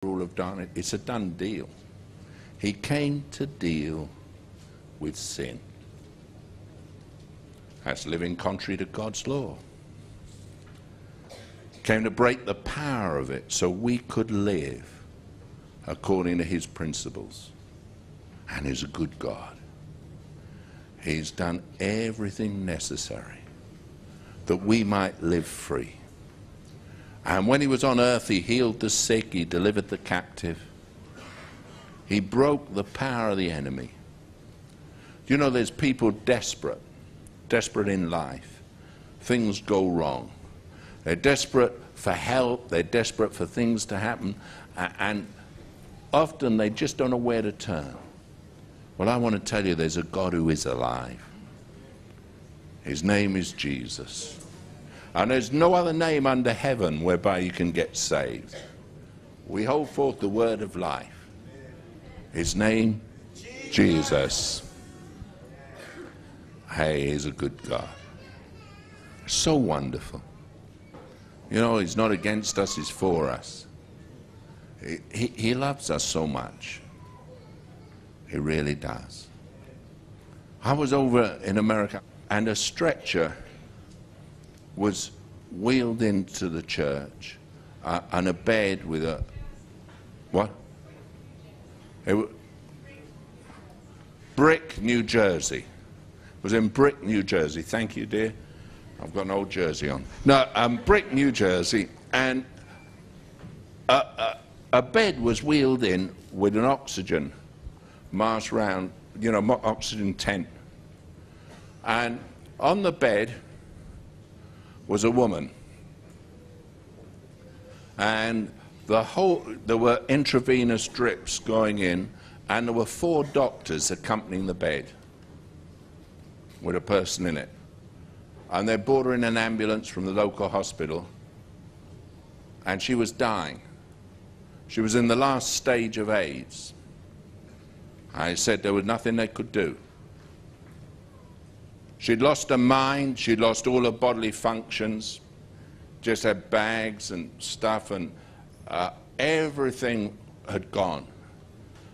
rule of darkness. It's a done deal. He came to deal with sin. That's living contrary to God's law. Came to break the power of it so we could live according to his principles. And he's a good God. He's done everything necessary that we might live free. And when he was on earth, he healed the sick, he delivered the captive. He broke the power of the enemy. You know, there's people desperate in life. Things go wrong. They're desperate for help, they're desperate for things to happen, and often they just don't know where to turn. Well, I want to tell you, there's a God who is alive. His name is Jesus. And there's no other name under heaven whereby you can get saved. We hold forth the word of life. His name, Jesus. Hey, he's a good God. So wonderful. You know, he's not against us, he's for us. He loves us so much. He really does. I was over in America, and a stretcher was wheeled into the church, and a bed with a, what? Brick, New Jersey. It was in Brick, New Jersey. Thank you, dear. I've got an old jersey on. No, Brick, New Jersey, and a bed was wheeled in with an oxygen mask round, you know, oxygen tent. And on the bed was a woman. And there were intravenous drips going in, and there were 4 doctors accompanying the bed with a person in it. And they brought her in an ambulance from the local hospital, and she was dying. She was in the last stage of AIDS. I said there was nothing they could do. She'd lost her mind, she'd lost all her bodily functions, just had bags and stuff, and everything had gone.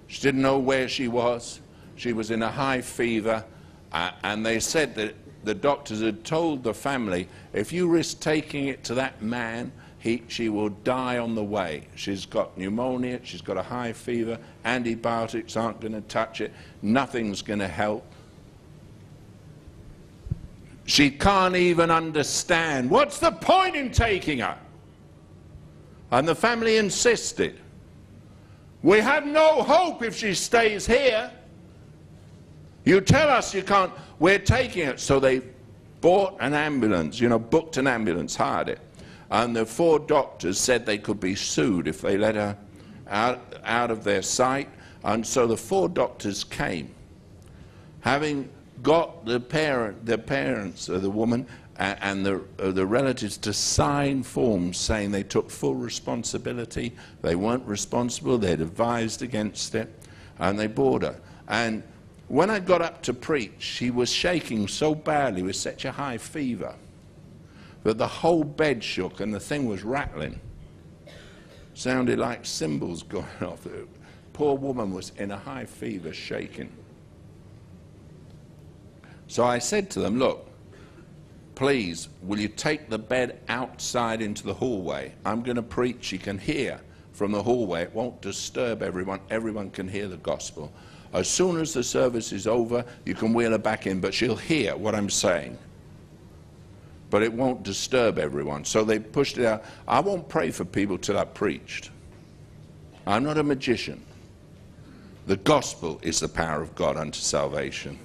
She didn't know where she was. She was in a high fever, and they said that the doctors had told the family, if you risk taking it to that man, she will die on the way. She's got pneumonia, she's got a high fever, antibiotics aren't going to touch it, nothing's going to help. She can't even understand. What's the point in taking her? And the family insisted. We have no hope if she stays here. You tell us you can't, we're taking it. So they bought an ambulance, you know, booked an ambulance, hired it. And the 4 doctors said they could be sued if they let her out of their sight. And so the 4 doctors came, having got the parents of the woman and the relatives to sign forms saying they took full responsibility. They weren't responsible, they'd advised against it, and they bought her. And when I got up to preach, she was shaking so badly with such a high fever that the whole bed shook and the thing was rattling. Sounded like cymbals going off. The poor woman was in a high fever, shaking. So I said to them, look, please, will you take the bed outside into the hallway? I'm going to preach. You can hear from the hallway. It won't disturb everyone. Everyone can hear the gospel. As soon as the service is over, you can wheel her back in, but she'll hear what I'm saying. But it won't disturb everyone. So they pushed it out. I won't pray for people till I've preached. I'm not a magician. The gospel is the power of God unto salvation.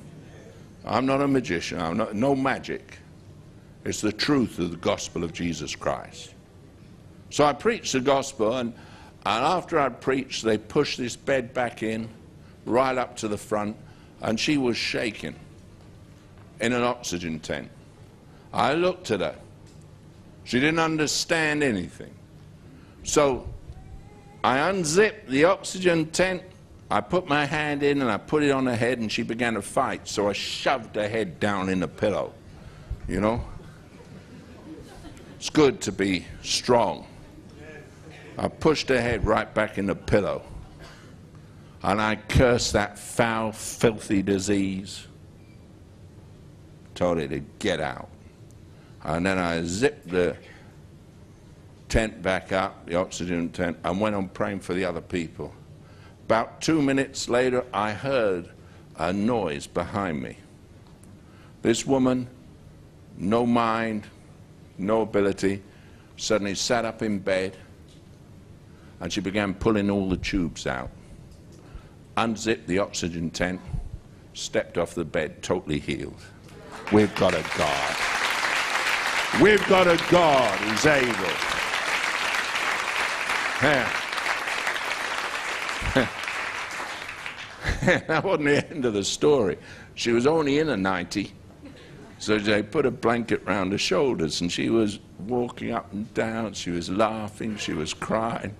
I'm not a magician. I'm not, no magic. It's the truth of the gospel of Jesus Christ. So I preached the gospel, and after I'd preached, they pushed this bed back in, right up to the front, and she was shaking in an oxygen tent. I looked at her. She didn't understand anything. So I unzipped the oxygen tent, I put my hand in and I put it on her head, and she began to fight. So I shoved her head down in the pillow, you know. It's good to be strong. I pushed her head right back in the pillow. And I cursed that foul, filthy disease. Told her to get out. And then I zipped the tent back up, the oxygen tent, and went on praying for the other people. About 2 minutes later, I heard a noise behind me. This woman, no mind, no ability, suddenly sat up in bed, and she began pulling all the tubes out. Unzipped the oxygen tent, stepped off the bed, totally healed. We've got a God. We've got a God who's able. That wasn't the end of the story. She was only in a 90, so they put a blanket round her shoulders, and she was walking up and down, she was laughing, she was crying.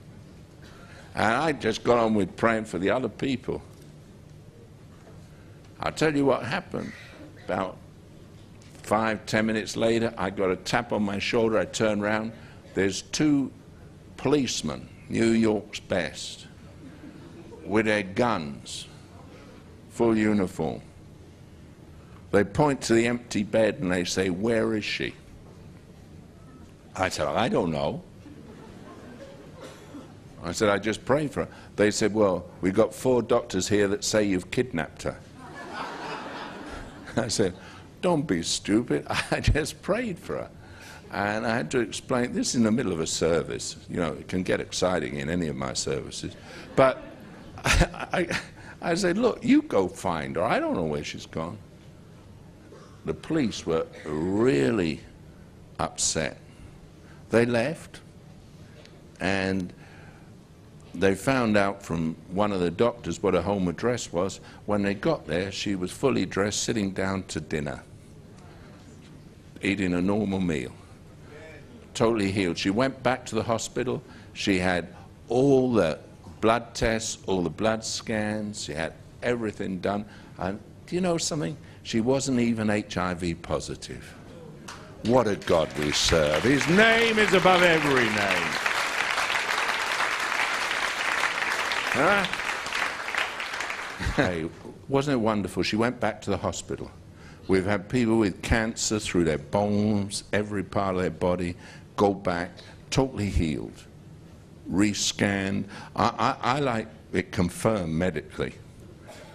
And I just got on with praying for the other people. I'll tell you what happened. About 5–10 minutes later, I got a tap on my shoulder. I turned around. There's 2 policemen, New York's best, with their guns, full uniform. They point to the empty bed and they say, "Where is she?" I said, "I don't know." I said, "I just prayed for her." They said, "Well, we've got 4 doctors here that say you've kidnapped her." I said, "Don't be stupid. I just prayed for her." And I had to explain, this is in the middle of a service. You know, it can get exciting in any of my services. But I said, "Look, you go find her. I don't know where she's gone." The police were really upset. They left, and they found out from one of the doctors what her home address was. When they got there, she was fully dressed, sitting down to dinner, eating a normal meal, totally healed. She went back to the hospital. She had all the blood tests, all the blood scans. She had everything done. And do you know something? She wasn't even HIV positive. What a God we serve. His name is above every name. Huh? Hey, wasn't it wonderful? She went back to the hospital. We've had people with cancer through their bones, every part of their body, go back, totally healed, rescanned. I like it confirmed medically.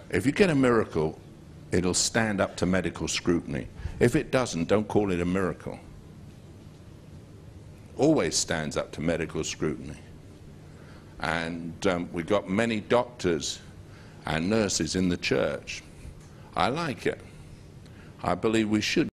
If you get a miracle, it'll stand up to medical scrutiny. If it doesn't, don't call it a miracle. Always stands up to medical scrutiny. And we've got many doctors and nurses in the church. I like it. I believe we should